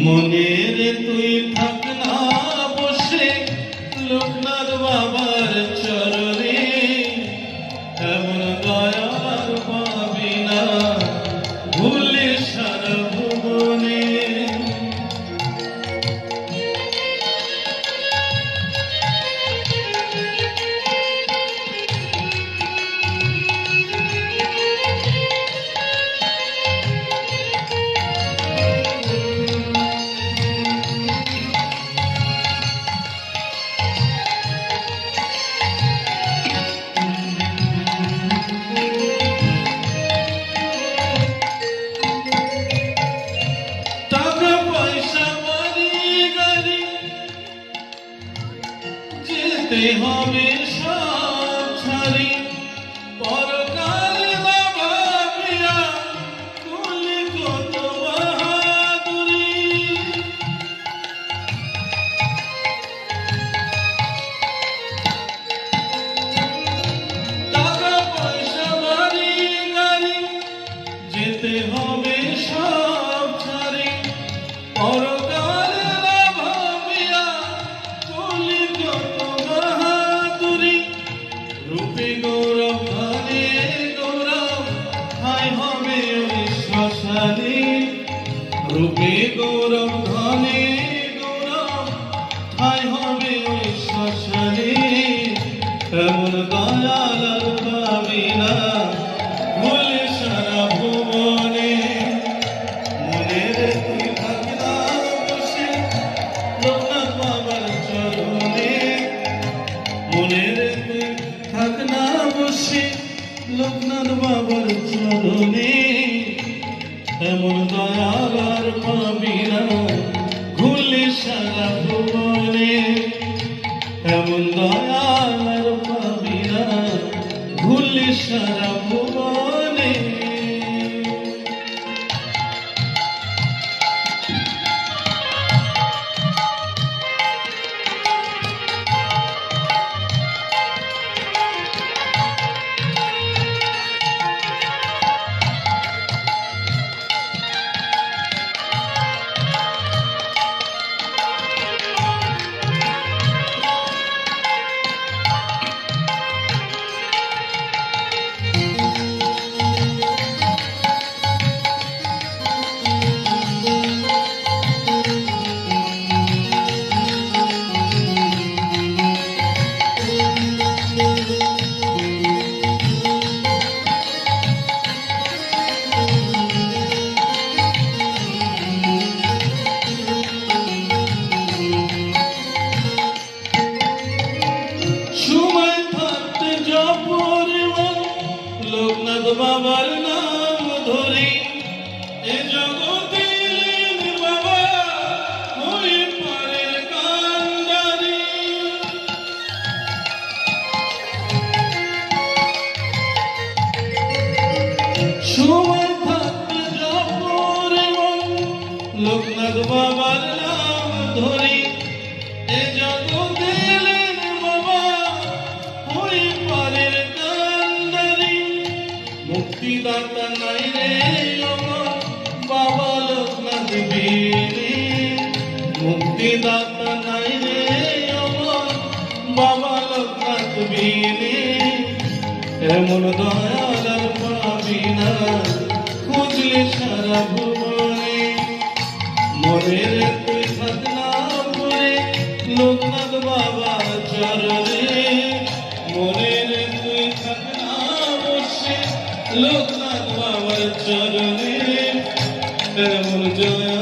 মনের তুই থাক না বসে লোকনাথ বাবার চরণে, এমন দয়ার পাবি না ভুলে সারা ভুবনে। যেতে হবে সব ছাড়ি পরকাল না ভাবিয়া, কুলি কত বাহাদুরি। টাকা পয়সা বাড়ি গাড়ি যেতে হবে সব ছাড়ি পরকাল না ভাবিয়া, কুলি কত বাহাদুরি। রূপে গৌরব ধনে গৌরব ঠাই হবে ওই শ্মশানে, রূপে গৌরব ধনে গৌরব ঠাই হবে ওই শ্মশানে। এমন দয়াল আর পাবি না ভুলে সারা ভুবনে। মনের তুই থাক না বসে লোকনাথ বাবার চরণে, মনের তুই থাক না বসে লোকনাথ বাবার চরণে। এমন দয়াল আর পাবি না ভুলে সারা ভুবনে, এমন দয়াল আর পাবি না ভুলে সারা ভুবনে। লোকনাথ বাবার নাম ধরি এ জগতে বাবা হই পারের কান্ডারি। সময় থাকতে জপর লোকনাথ বাবার নাম ধরি এ জগতে মুক্তিদাতা নাই রে আমার বাবা লোকনাথ বিনে, মুক্তিদাতা নাই রে আমার বাবা লোকনাথ বিনে। এমন দয়াল আর পাবি না খুঁজলে সারা ভুবনে। মনের তুই থাক না পড়ে লোকনাথ বাবা চরণে, মনের তুই থাক না বসে লোকনাথ বাবার চরণে। এমন জয়া